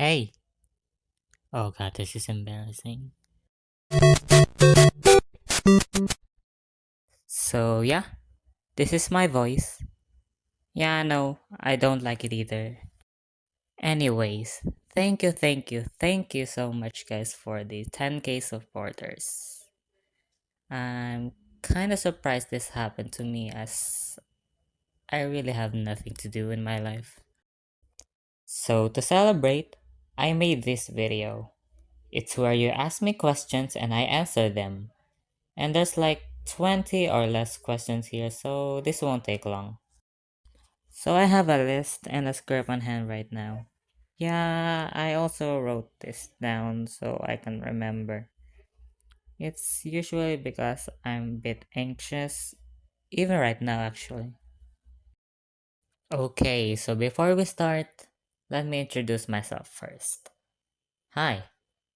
Hey! Oh god, this is embarrassing. So, yeah, this is my voice. Yeah, no, I don't like it either. Anyways, thank you so much, guys, for the 10k supporters. I'm kinda surprised this happened to me as I really have nothing to do in my life. So, to celebrate, I made this video. It's where you ask me questions and I answer them. And there's like 20 or less questions here, so this won't take long. So I have a list and a script on hand right now. Yeah, I also wrote this down so I can remember. It's usually because I'm a bit anxious, even right now actually. Okay, so before we start, let me introduce myself first. Hi,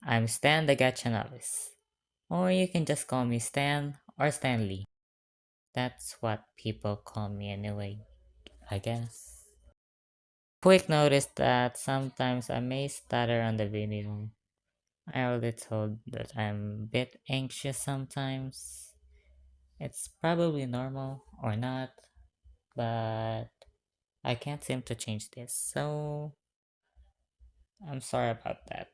I'm Stan the Gacha Novice. Or you can just call me Stan or Stanley. That's what people call me anyway, I guess. Quick notice that sometimes I may stutter on the video. I already told that I'm a bit anxious sometimes. It's probably normal or not, but I can't seem to change this, so I'm sorry about that.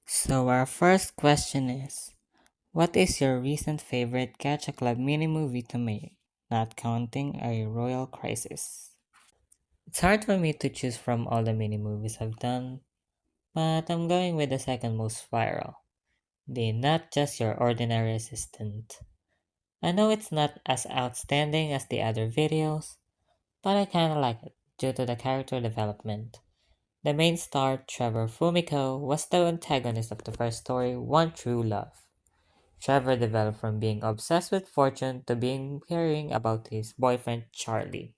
So our first question is, what is your recent favorite Gacha Club mini movie to make, not counting a Royal Crisis? It's hard for me to choose from all the mini movies I've done, but I'm going with the second most viral, the Not Just Your Ordinary Assistant. I know it's not as outstanding as the other videos, but I kinda like it due to the character development. The main star, Trevor Fumiko, was the antagonist of the first story, One True Love. Trevor developed from being obsessed with fortune to being caring about his boyfriend, Charlie.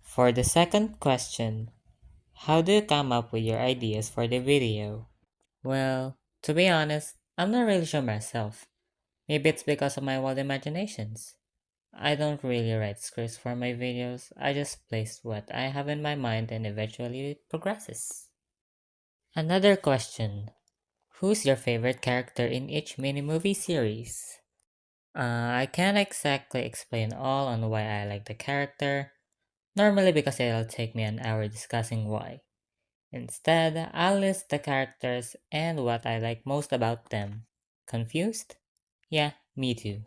For the second question, how do you come up with your ideas for the video? Well, to be honest, I'm not really sure myself. Maybe it's because of my wild imaginations. I don't really write scripts for my videos, I just place what I have in my mind and eventually it progresses. Another question. Who's your favorite character in each mini movie series? I can't exactly explain all on why I like the character, normally because it'll take me an hour discussing why. Instead, I'll list the characters and what I like most about them. Confused? Yeah, me too.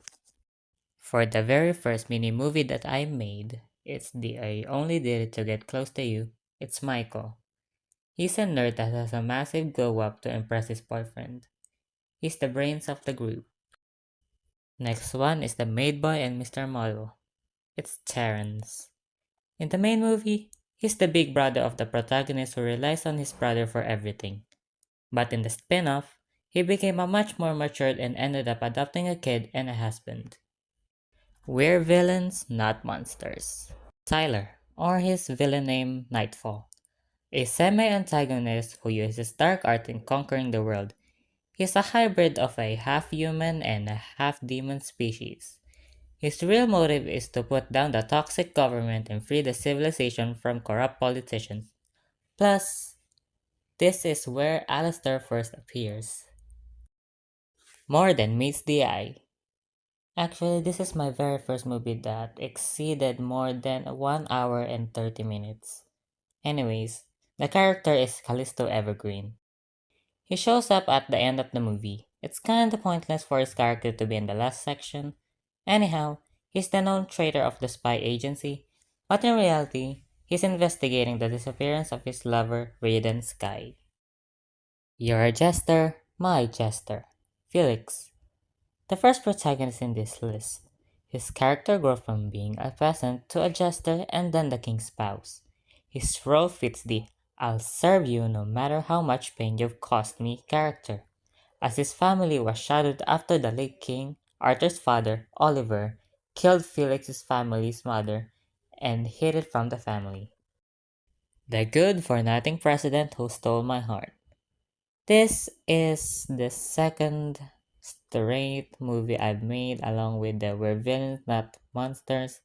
For the very first mini movie that I made, it's the I Only Did It to Get Close to You. It's Michael. He's a nerd that has a massive glow up to impress his boyfriend. He's the brains of the group. Next one is the Maid Boy and Mr. Model. It's Terrence. In the main movie, he's the big brother of the protagonist who relies on his brother for everything. But in the spin off, he became a much more matured and ended up adopting a kid and a husband. We're villains, not monsters. Tyler, or his villain name Nightfall, a semi-antagonist who uses dark art in conquering the world. He's a hybrid of a half-human and a half-demon species. His real motive is to put down the toxic government and free the civilization from corrupt politicians. Plus, this is where Alistair first appears. More than meets the eye. Actually, this is my very first movie that exceeded more than 1 hour and 30 minutes. Anyways, the character is Callisto Evergreen. He shows up at the end of the movie. It's kinda pointless for his character to be in the last section. Anyhow, he's the known traitor of the spy agency, but in reality, he's investigating the disappearance of his lover, Raiden Sky. Your jester, my jester, Felix. The first protagonist in this list. His character grew from being a peasant to a jester and then the king's spouse. His role fits the I'll serve you no matter how much pain you've caused me character, as his family was shadowed after the late king, Arthur's father, Oliver, killed Felix's family's mother and hid it from the family. The good for nothing president who stole my heart. This is the second straight movie I've made along with the We're Villains Not Monsters,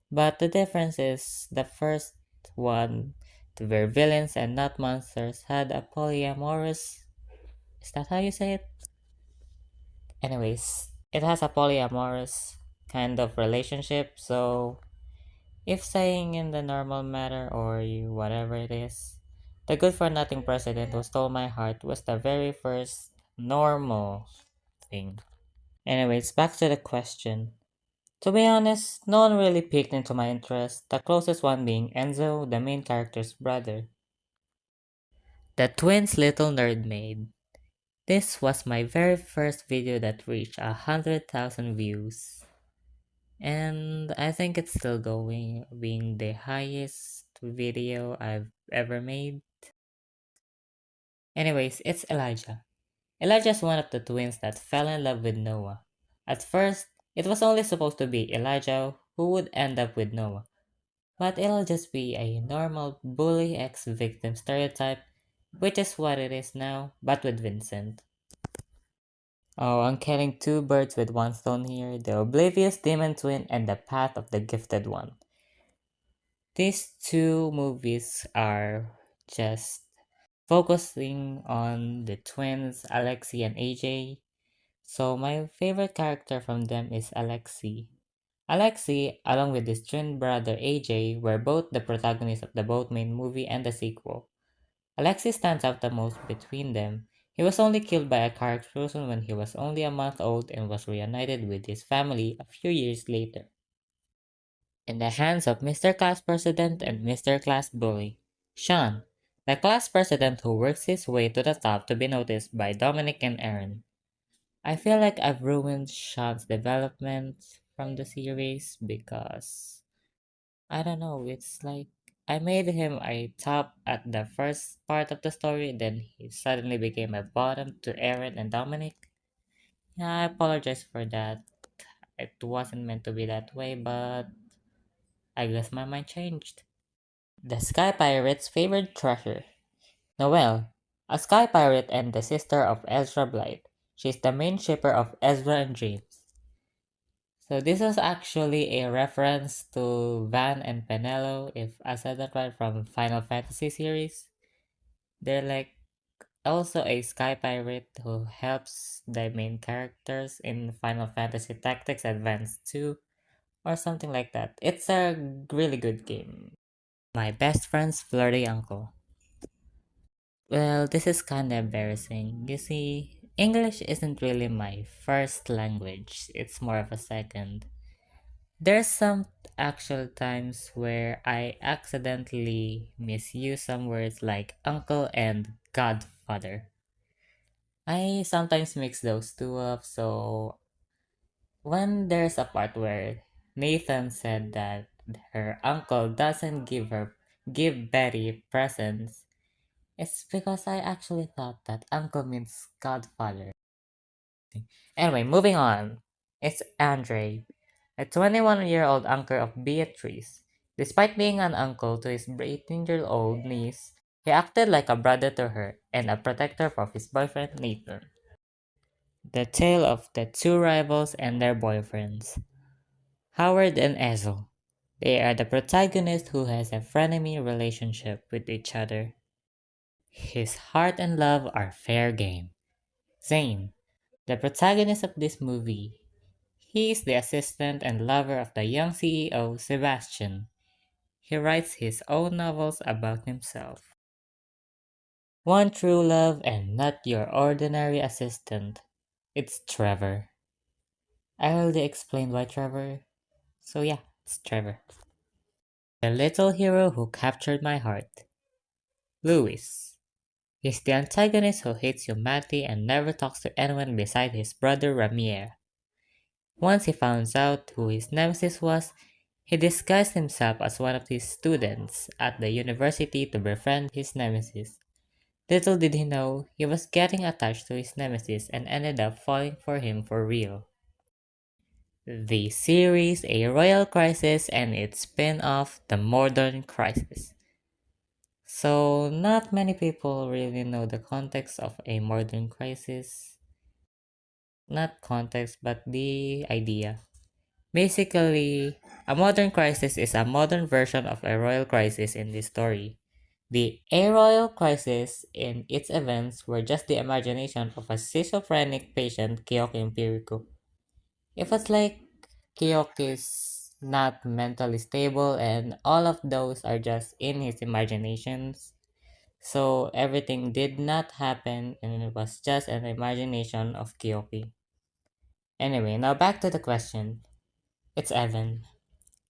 but the difference is the first one to where villains and not monsters had a polyamorous. Is that how you say it? Anyways, it has a polyamorous kind of relationship. So, if saying in the normal matter or you whatever it is, the good for nothing president who stole my heart was the very first normal thing. Anyways, back to the question. To be honest, no one really piqued into my interest, the closest one being Enzo, the main character's brother. The twins' little nerd maid. This was my very first video that reached 100,000 views. And I think it's still going, being the highest video I've ever made. Anyways, it's Elijah. Elijah's one of the twins that fell in love with Noah. At first, it was only supposed to be Elijah who would end up with Noah. But it'll just be a normal bully ex victim stereotype, which is what it is now, but with Vincent. Oh, I'm killing two birds with one stone here, the oblivious demon twin and the path of the gifted one. These two movies are just focusing on the twins Alexi and AJ. So my favorite character from them is Alexi. Alexi, along with his twin brother AJ, were both the protagonists of the both main movie and the sequel. Alexi stands out the most between them. He was only killed by a car explosion when he was only a month old and was reunited with his family a few years later. In the hands of Mr. Class President and Mr. Class Bully. Sean, the class president who works his way to the top to be noticed by Dominic and Aaron. I feel like I've ruined Sean's development from the series because I don't know, it's like I made him a top at the first part of the story, then he suddenly became a bottom to Aaron and Dominic. Yeah, I apologize for that. It wasn't meant to be that way, but I guess my mind changed. The Sky Pirate's favorite treasure. Noelle, a sky pirate and the sister of Ezra Blight. She's the main shipper of Ezra and James. So this was actually a reference to Van and Penelo, if I said that right, from Final Fantasy series. They're like also a sky pirate who helps the main characters in Final Fantasy Tactics Advance 2 or something like that. It's a really good game. My best friend's flirty uncle. Well, this is kinda embarrassing. You see, English isn't really my first language, it's more of a second. There's some actual times where I accidentally misuse some words like uncle and godfather. I sometimes mix those two up, so when there's a part where Nathan said that her uncle doesn't give Betty presents, it's because I actually thought that uncle means godfather. Anyway, moving on. It's Andre, a 21-year-old uncle of Beatrice. Despite being an uncle to his 18-year-old niece, he acted like a brother to her and a protector of his boyfriend Nathan. The tale of the two rivals and their boyfriends, Howard and Ezel. They are the protagonist who has a frenemy relationship with each other. His heart and love are fair game. Zane, the protagonist of this movie. He is the assistant and lover of the young CEO, Sebastian. He writes his own novels about himself. One true love and not your ordinary assistant. It's Trevor. I already explained why Trevor. So yeah, it's Trevor. The little hero who captured my heart. Louis. He's the antagonist who hates humanity and never talks to anyone beside his brother Ramier. Once he found out who his nemesis was, he disguised himself as one of his students at the university to befriend his nemesis. Little did he know, he was getting attached to his nemesis and ended up falling for him for real. The series A Royal Crisis and its spin-off The Modern Crisis. So, not many people really know the context of a modern crisis. Not context, but the idea. Basically, A modern crisis is a modern version of a royal crisis in this story. The A Royal Crisis in its events were just the imagination of a schizophrenic patient, Kyoki Empirico. It was like Kyoki is not mentally stable and all of those are just in his imaginations. So everything did not happen and it was just an imagination of Kyoki. Anyway, now back to the question. It's Evan.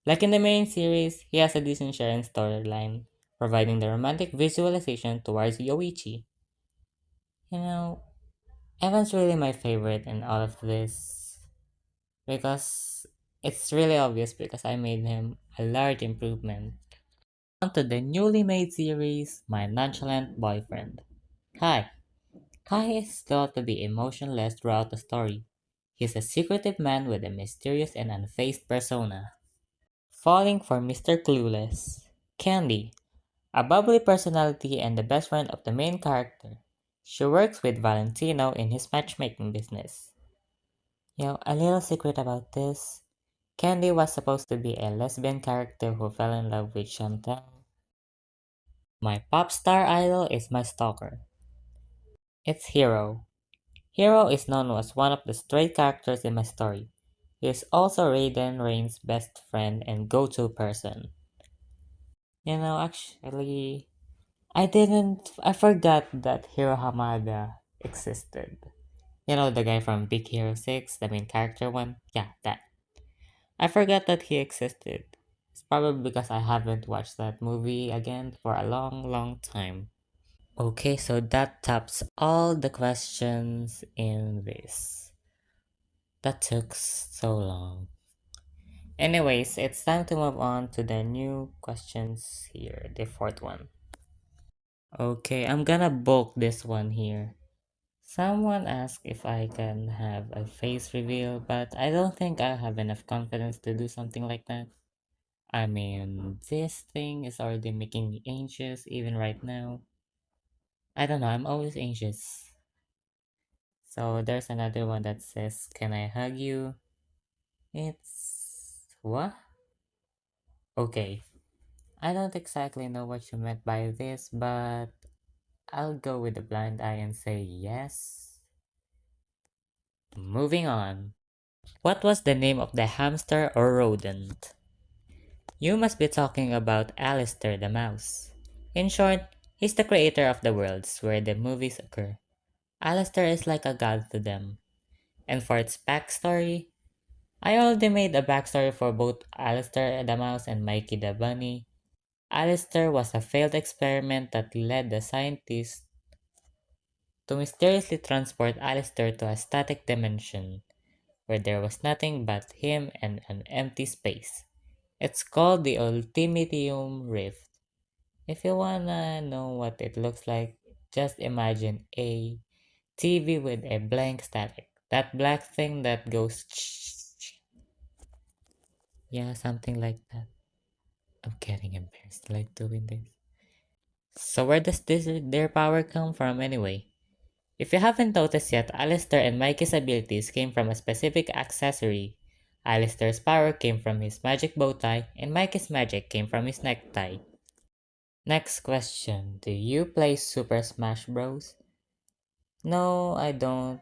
Like in the main series, he has a decent share in storyline, providing the romantic visualization towards Yoichi. You know, Evan's really my favorite in all of this because it's really obvious because I made him a large improvement. On to the newly made series, My Nonchalant Boyfriend. Hi, Kai is thought to be emotionless throughout the story. He's a secretive man with a mysterious and unfazed persona. Falling for Mr. Clueless. Candy, a bubbly personality and the best friend of the main character. She works with Valentino in his matchmaking business. A little secret about this. Candy was supposed to be a lesbian character who fell in love with Chantel. My pop star idol is my stalker. It's Hero. Hero is known as one of the straight characters in my story. He is also Raiden Rain's best friend and go-to person. Actually, I forgot that Hiro Hamada existed. The guy from Big Hero 6, the main character one? Yeah, that. I forgot that he existed. It's probably because I haven't watched that movie again for a long, long time. Okay, so that tops all the questions in this. That took so long. Anyways, it's time to move on to the new questions here, the fourth one. Okay, I'm gonna bulk this one here. Someone asked if I can have a face reveal, but I don't think I have enough confidence to do something like that. I mean, this thing is already making me anxious even right now. I don't know, I'm always anxious. So there's another one that says, "Can I hug you?" It's what? Okay. I don't exactly know what you meant by this, but I'll go with the blind eye and say yes. Moving on. What was the name of the hamster or rodent? You must be talking about Alistair the mouse. In short, he's the creator of the worlds where the movies occur. Alistair is like a god to them. And for its backstory, I already made a backstory for both Alistair the mouse and Mikey the bunny. Alistair was a failed experiment that led the scientists to mysteriously transport Alistair to a static dimension where there was nothing but him and an empty space. It's called the Ultimatium Rift. If you wanna know what it looks like, just imagine a TV with a blank static. That black thing that goes yeah, something like that. I'm getting embarrassed like doing this. So where does their power come from anyway? If you haven't noticed yet, Alistair and Mikey's abilities came from a specific accessory. Alistair's power came from his magic bow tie, and Mikey's magic came from his necktie. Next question. Do you play Super Smash Bros? No, I don't.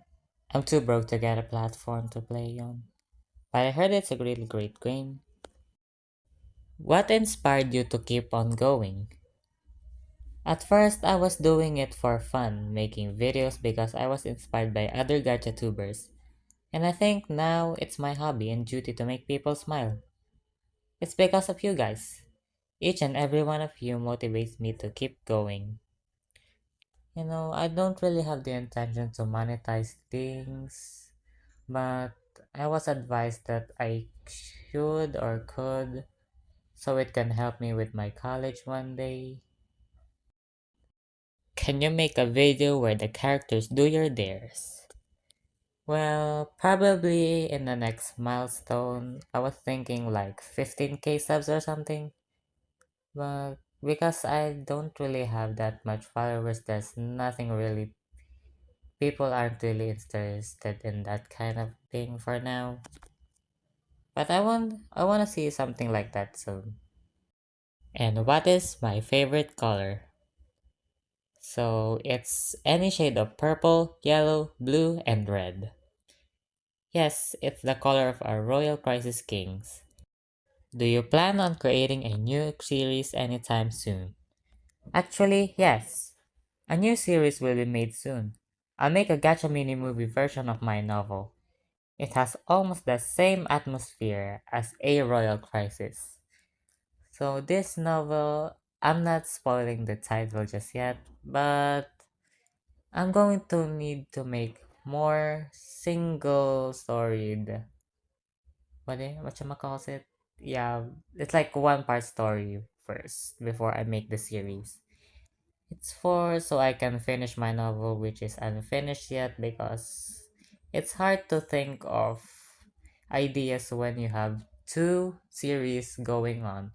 I'm too broke to get a platform to play on. But I heard it's a really great game. What inspired you to keep on going? At first, I was doing it for fun, making videos because I was inspired by other gacha tubers. And I think now it's my hobby and duty to make people smile. It's because of you guys. Each and every one of you motivates me to keep going. I don't really have the intention to monetize things, but I was advised that I should or could so it can help me with my college one day. Can you make a video where the characters do your dares? Well, probably in the next milestone, I was thinking like 15k subs or something. But because I don't really have that much followers, there's nothing really, people aren't really interested in that kind of thing for now. But I want to see something like that soon. And what is my favorite color? So it's any shade of purple, yellow, blue, and red. Yes, it's the color of our Royal Crisis Kings. Do you plan on creating a new series anytime soon? Actually, yes. A new series will be made soon. I'll make a gacha mini movie version of my novel. It has almost the same atmosphere as A Royal Crisis. So this novel, I'm not spoiling the title just yet, but I'm going to need to make more single storied calls it? Yeah, it's like one part story first before I make the series. It's for so I can finish my novel which is unfinished yet because it's hard to think of ideas when you have two series going on.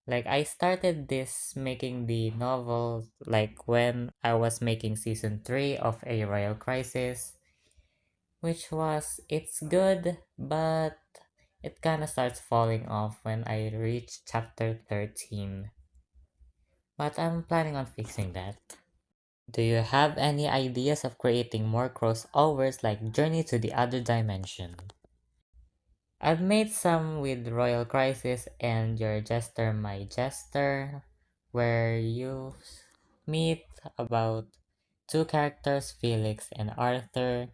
Like I started this making the novel like when I was making season 3 of A Royal Crisis, which was it's good, but it kind of starts falling off when I reach chapter 13. But I'm planning on fixing that. Do you have any ideas of creating more crossovers like Journey to the Other Dimension? I've made some with Royal Crisis and Your Jester My Jester, where you meet about two characters, Felix and Arthur,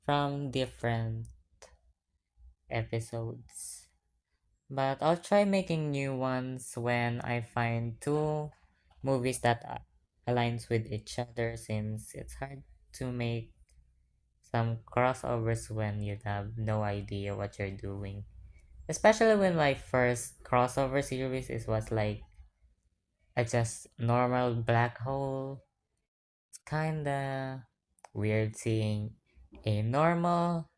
from different episodes. But I'll try making new ones when I find two movies that aligns with each other since it's hard to make some crossovers when you have no idea what you're doing. Especially when my first crossover series is was like a just normal black hole. It's kinda weird seeing a normal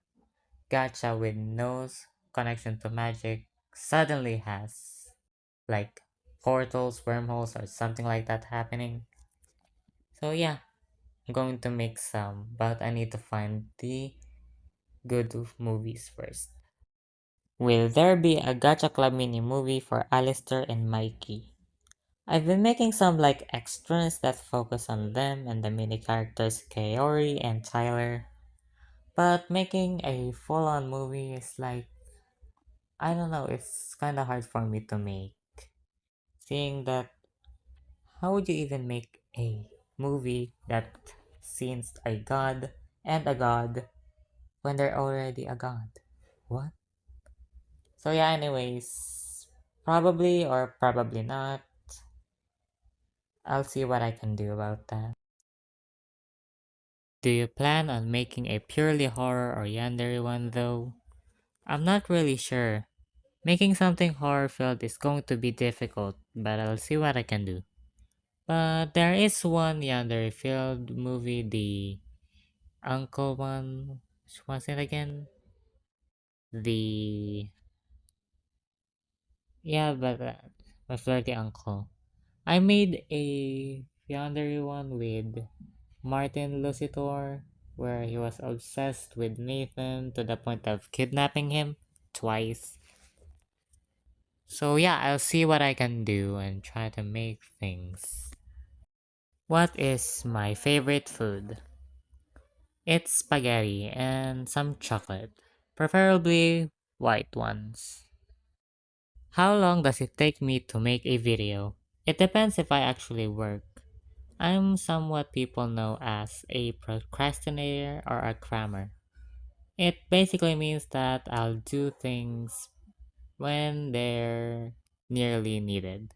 gacha with no connection to magic suddenly has like portals, wormholes, or something like that happening. So yeah, I'm going to make some, but I need to find the good movies first. Will there be a Gacha Club mini movie for Alistair and Mikey? I've been making some like extras that focus on them and the mini characters Kaori and Tyler, but making a full on movie is like, I don't know, it's kinda hard for me to make. Seeing that, how would you even make a movie that scenes a god and a god when they're already a god? What? So yeah, anyways, probably or probably not. I'll see what I can do about that. Do you plan on making a purely horror or yandere one though? I'm not really sure. Making something horror filled is going to be difficult, but I'll see what I can do. But there is one yandere filled movie, the uncle one. Which was it again? The yeah, but my flirty uncle. I made a yandere one with Martin Lucitor, where he was obsessed with Nathan to the point of kidnapping him twice. So yeah, I'll see what I can do and try to make things. What is my favorite food? It's spaghetti and some chocolate, preferably white ones. How long does it take me to make a video? It depends if I actually work. I'm somewhat people know as a procrastinator or a crammer. It basically means that I'll do things when they're nearly needed.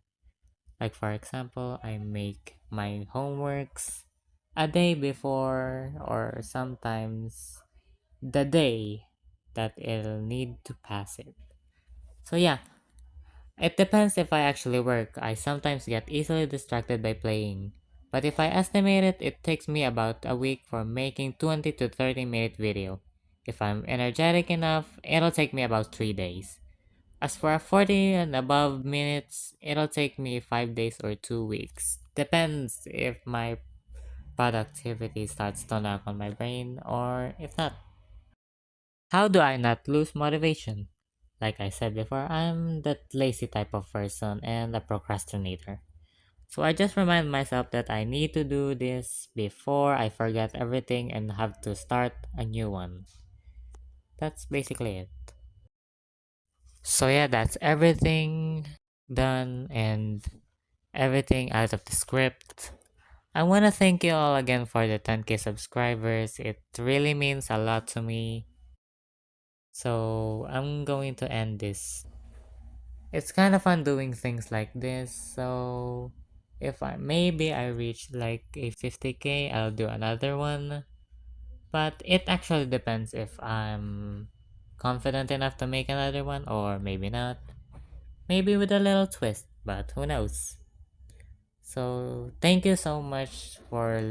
Like, for example, I make my homeworks a day before, or sometimes the day that it'll need to pass it. So, yeah, it depends if I actually work. I sometimes get easily distracted by playing. But if I estimate it, it takes me about a week for making 20 to 30-minute video. If I'm energetic enough, it'll take me about 3 days. As for a 40 and above minutes, it'll take me 5 days or 2 weeks. Depends if my productivity starts to knock on my brain or if not. How do I not lose motivation? Like I said before, I'm that lazy type of person and a procrastinator. So I just remind myself that I need to do this before I forget everything and have to start a new one. That's basically it. So yeah, that's everything done and everything out of the script. I want to thank you all again for the 10K subscribers. It really means a lot to me. So I'm going to end this. It's kind of fun doing things like this. So if I maybe I reach like a 50K, I'll do another one. But it actually depends if I'm confident enough to make another one or maybe not. Maybe with a little twist, but who knows. So thank you so much for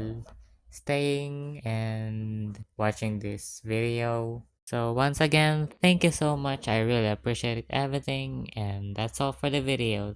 staying and watching this video. So once again, thank you so much. I really appreciate everything, and that's all for the video.